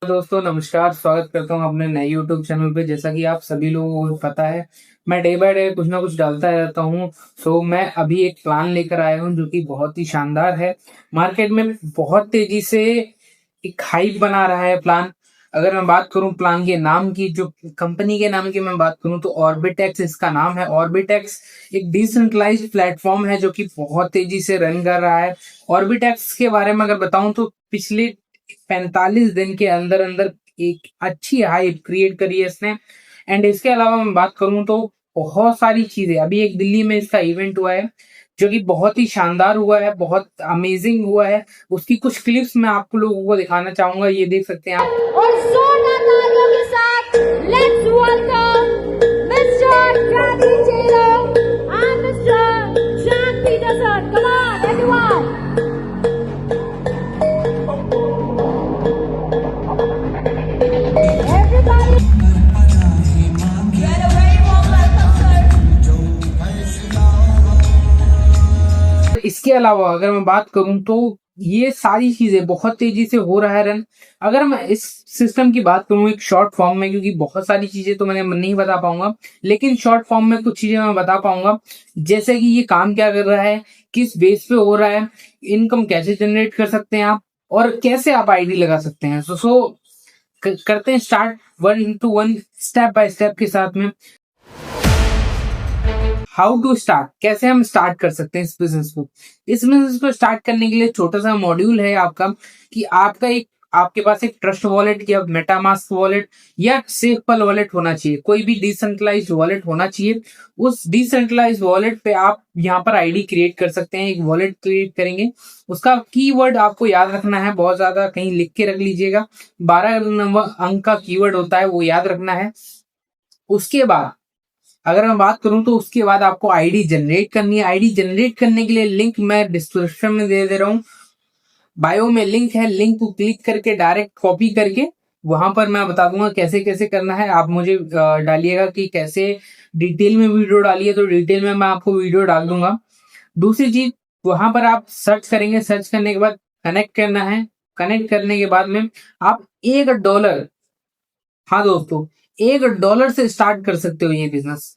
दोस्तों नमस्कार, स्वागत करता हूँ अपने नए यूट्यूब चैनल पे। जैसा कि आप सभी लोगों को पता है, मैं डे बाय डे कुछ ना कुछ डालता रहता हूँ। मैं अभी एक प्लान लेकर आया हूँ जो कि बहुत ही शानदार है। मार्केट में बहुत तेजी से एक हाइप बना रहा है प्लान। अगर मैं बात करूं प्लान के नाम की, जो कंपनी के नाम की मैं बात करूं, तो ऑर्बिटेक्स इसका नाम है। ऑर्बिटेक्स एक डिसेंट्रलाइज्ड प्लेटफॉर्म है जो कि बहुत तेजी से रन कर रहा है। ऑर्बिटेक्स के बारे में अगर बताऊं तो पिछले 45 दिन के अंदर अंदर एक अच्छी हाइप क्रिएट करी है इसने। एंड इसके अलावा मैं बात करूं तो बहुत सारी चीजें, अभी एक दिल्ली में इसका इवेंट हुआ है जो कि बहुत ही शानदार हुआ है, बहुत अमेजिंग हुआ है। उसकी कुछ क्लिप्स मैं आपको लोगों को दिखाना चाहूंगा, ये देख सकते हैं आप। और जोरदार तालियों के साथ let's welcome mister Jackie Chelo and mister Jack Peterson. Come on everyone. इसके अलावा अगर मैं बात करूं तो ये सारी चीजें बहुत तेजी से हो रहा है रन। अगर मैं इस सिस्टम की बात करूं एक शॉर्ट फॉर्म में, क्योंकि बहुत सारी चीजें तो मैंने नहीं बता पाऊंगा, लेकिन शॉर्ट फॉर्म में कुछ चीजें मैं बता पाऊंगा। जैसे कि ये काम क्या कर रहा है, किस बेस पे हो रहा है, इनकम कैसे जनरेट कर सकते हैं आप, और कैसे आप आईडी लगा सकते हैं। करते हैं start one two one, step by step के साथ में। हाउ टू स्टार्ट, कैसे हम स्टार्ट कर सकते हैं इस बिजनेस को। इस बिजनेस को स्टार्ट करने के लिए छोटा सा मॉड्यूल है आपका, कि आपके पास एक ट्रस्ट वॉलेट या मेटामास्क वॉलेट या सेफपल वॉलेट होना चाहिए। कोई भी डिसेंट्रलाइज्ड वॉलेट होना चाहिए। उस डिसेंट्रलाइज्ड वॉलेट पे आप यहाँ पर आईडी क्रिएट कर सकते हैं। एक वॉलेट क्रिएट करेंगे, उसका कीवर्ड आपको याद रखना है, बहुत ज्यादा कहीं लिख के रख लीजिएगा। 12 नंबर अंक का कीवर्ड होता है, वो याद रखना है। उसके बाद अगर मैं बात करूं तो उसके बाद आपको आईडी जनरेट करनी है। आईडी जनरेट करने के लिए लिंक मैं डिस्क्रिप्शन में दे रहा हूँ, बायो में लिंक है। लिंक को क्लिक करके डायरेक्ट कॉपी करके वहां पर मैं बता दूंगा कैसे कैसे करना है। आप मुझे डालिएगा कि कैसे डिटेल में वीडियो डालिए, तो डिटेल में मैं आपको वीडियो डाल दूंगा। दूसरी चीज, वहां पर आप सर्च करेंगे, सर्च करने के बाद कनेक्ट करना है। कनेक्ट करने के बाद में आप $1, हाँ दोस्तों, $1 से स्टार्ट कर सकते हो ये बिजनेस।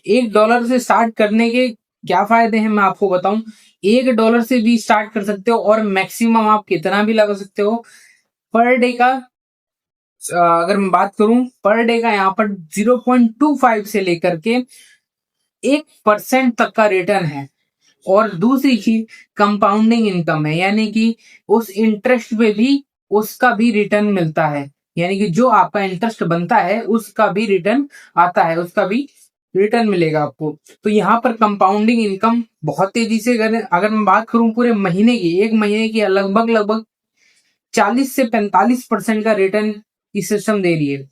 $1 से स्टार्ट करने के क्या फायदे हैं मैं आपको बताऊं। $1 से भी स्टार्ट कर सकते हो, और मैक्सिमम आप कितना भी लगा सकते हो। पर डे का अगर मैं बात करूं, पर डे का यहाँ पर 0.25 से लेकर के 1% तक का रिटर्न है। और दूसरी चीज कंपाउंडिंग इनकम है, यानी कि उस इंटरेस्ट पे भी उसका भी रिटर्न मिलता है। यानी कि जो आपका इंटरेस्ट बनता है उसका भी रिटर्न आता है, उसका भी रिटर्न मिलेगा आपको। तो यहाँ पर कंपाउंडिंग इनकम बहुत तेजी से करें। अगर मैं बात करूं पूरे महीने की, एक महीने की लगभग लगभग 40 से 45% का रिटर्न ये सिस्टम दे रही है।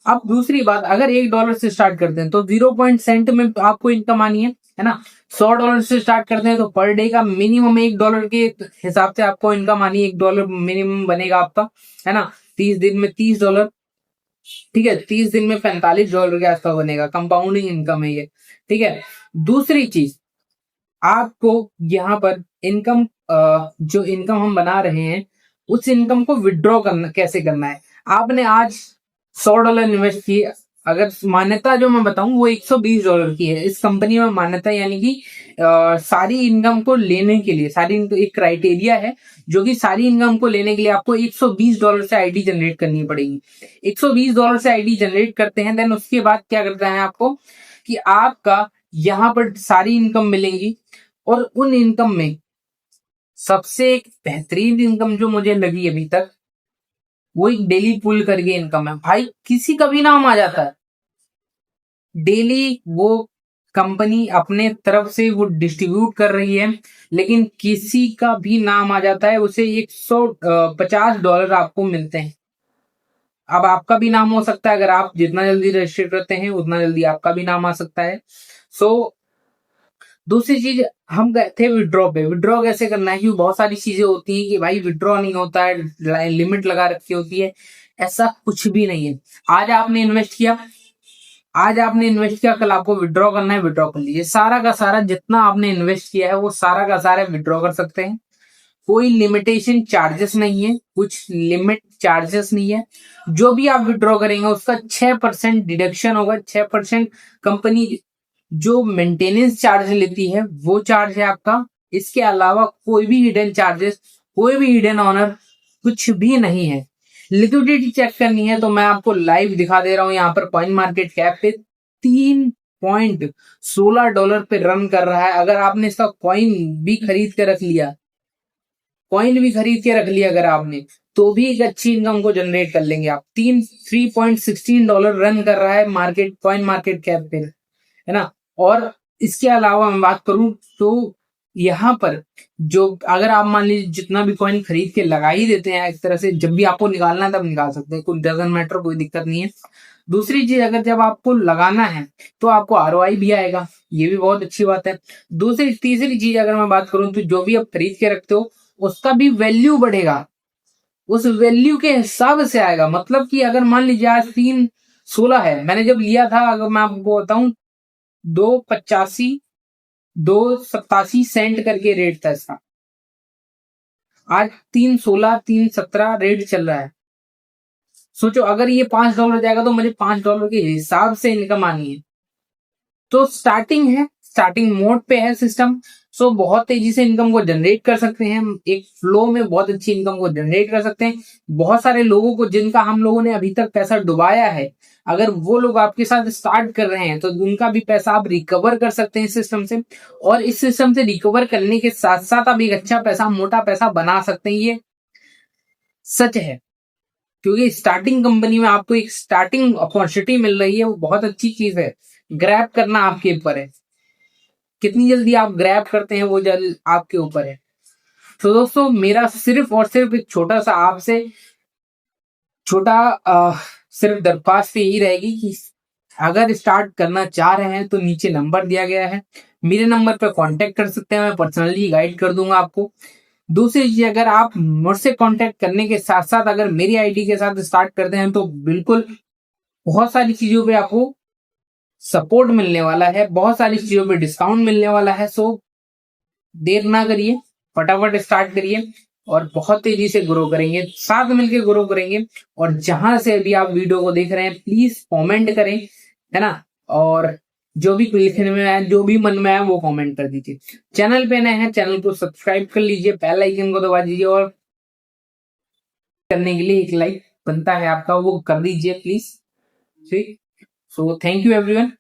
अब दूसरी बात, अगर $1 से स्टार्ट करते हैं तो 0 सेंट में आपको इनकम आनी है ना। $100 से स्टार्ट करते हैं तो पर डे का मिनिमम $1 के हिसाब से आपको इनकम आनी है। $1 मिनिमम बनेगा आपका, है ना। 30 दिन में $30, ठीक है। 30 दिन में $45 के आसपास बनेगा। कंपाउंडिंग इनकम है ये, ठीक है। दूसरी चीज, आपको यहाँ पर इनकम, जो इनकम हम बना रहे हैं उस इनकम को विड्रॉ करना कैसे करना है। आपने आज $100 इन्वेस्ट किए, अगर मान्यता जो मैं बताऊं वो $120 की है इस कंपनी में मान्यता, यानी कि सारी इनकम को लेने के लिए, सारी एक क्राइटेरिया है जो कि सारी इनकम को लेने के लिए आपको $120 से आईडी जनरेट करनी पड़ेगी। $120 से आईडी जनरेट करते हैं, देन उसके बाद क्या करता है आपको, कि आपका यहाँ पर सारी इनकम मिलेंगी। और उन इनकम में सबसे एक बेहतरीन इनकम जो मुझे लगी अभी तक, वो एक डेली पुल करके इनकम है। भाई किसी का भी नाम आ जाता है डेली, वो कंपनी अपने तरफ से वो डिस्ट्रीब्यूट कर रही है, लेकिन किसी का भी नाम आ जाता है उसे $150 आपको मिलते हैं। अब आपका भी नाम हो सकता है, अगर आप जितना जल्दी रजिस्टर करते हैं उतना जल्दी आपका भी नाम आ सकता है। सो दूसरी चीज, हम गए थे विड्रॉ पे। विड्रॉ कैसे करना है, क्योंकि बहुत सारी चीजें होती हैं कि भाई विड्रॉ नहीं होता है, लिमिट लगा रखी होती है। ऐसा कुछ भी नहीं है। आज आपने इन्वेस्ट किया, आज आपने इन्वेस्ट किया, कल आपको विड्रॉ करना है, विड्रॉ कर लीजिए। सारा का सारा जितना आपने इन्वेस्ट किया है वो सारा का सारा विड्रॉ कर सकते हैं। कोई लिमिटेशन चार्जेस नहीं है, कुछ लिमिट चार्जेस नहीं है। जो भी आप विड्रॉ करेंगे उसका 6% डिडक्शन होगा। 6% कंपनी जो मेंटेनेंस चार्ज लेती है वो चार्ज है आपका। इसके अलावा कोई भी हिडन चार्जेस, कोई भी हिडन ऑनर कुछ भी नहीं है। लिक्विडिटी चेक करनी है तो मैं आपको लाइव दिखा दे रहा हूं। यहाँ पर कॉइन मार्केट कैप पे $3.16 पे रन कर रहा है। अगर आपने इसका कॉइन भी खरीद के रख लिया अगर आपने, तो भी एक अच्छी इनकम को जनरेट कर लेंगे आप। $3.16 रन कर रहा है मार्केट, कॉइन मार्केट कैप पे, है ना। और इसके अलावा मैं बात करूं तो यहाँ पर जो अगर आप मान लीजिए जितना भी कॉइन खरीद के लगा ही देते हैं एक तरह से, जब भी आपको निकालना है तब निकाल सकते हैं, कोई डजंट मैटर, कोई दिक्कत नहीं है। दूसरी चीज, अगर जब आपको लगाना है तो आपको आरओआई भी आएगा, ये भी बहुत अच्छी बात है। तीसरी चीज अगर मैं बात करूं तो जो भी आप खरीद के रखते हो उसका भी वैल्यू बढ़ेगा, उस वैल्यू के हिसाब से आएगा। मतलब कि अगर मान लीजिए आज 3.16 है, मैंने जब लिया था, अगर मैं आपको बताऊं 2.85 2.87 करके रेट था इसका। आज 3.16 3.17 रेट चल रहा है। सोचो अगर ये $5 जाएगा तो मुझे $5 के हिसाब से इनकम आनी है। तो स्टार्टिंग है, स्टार्टिंग मोड पे है सिस्टम। सो बहुत तेजी से इनकम को जनरेट कर सकते हैं, एक फ्लो में बहुत अच्छी इनकम को जनरेट कर सकते हैं। बहुत सारे लोगों को जिनका हम लोगों ने अभी तक पैसा डुबाया है, अगर वो लोग आपके साथ स्टार्ट कर रहे हैं तो उनका भी पैसा आप रिकवर कर सकते हैं इस सिस्टम से। और इस सिस्टम से रिकवर करने के साथ साथ आप एक अच्छा पैसा, मोटा पैसा बना सकते हैं। ये सच है, क्योंकि स्टार्टिंग कंपनी में आपको एक स्टार्टिंग अपॉर्चुनिटी मिल रही है, वो बहुत अच्छी चीज है। ग्रैब करना आपके ऊपर है, कितनी जल्दी आप ग्रैब करते हैं वो जल्द आपके ऊपर है। तो दोस्तों मेरा सिर्फ और सिर्फ एक छोटा सा आपसे सिर्फ दरख्वास्त यही रहेगी कि अगर स्टार्ट करना चाह रहे हैं तो नीचे नंबर दिया गया है, मेरे नंबर पर कांटेक्ट कर सकते हैं, मैं पर्सनली गाइड कर दूंगा आपको। दूसरी चीज, अगर आप मुझसे कांटेक्ट करने के साथ साथ अगर मेरी आईडी के साथ स्टार्ट करते हैं तो बिल्कुल बहुत सारी चीजों पे आपको सपोर्ट मिलने वाला है, बहुत सारी चीजों पे डिस्काउंट मिलने वाला है। सो देर ना करिए, फटाफट स्टार्ट करिए और बहुत तेजी से ग्रो करेंगे, साथ मिलकर ग्रो करेंगे। और जहां से अभी आप वीडियो को देख रहे हैं प्लीज कमेंट करें, है ना। और जो भी लिखने में आए, जो भी मन में आए वो कमेंट कर दीजिए। चैनल पे नए हैं, चैनल को सब्सक्राइब कर लीजिए, बेल आइकन को दबा दीजिए, और करने के लिए एक लाइक बनता है आपका, वो कर दीजिए प्लीज। ठीक, सो थैंक यू एवरीवन।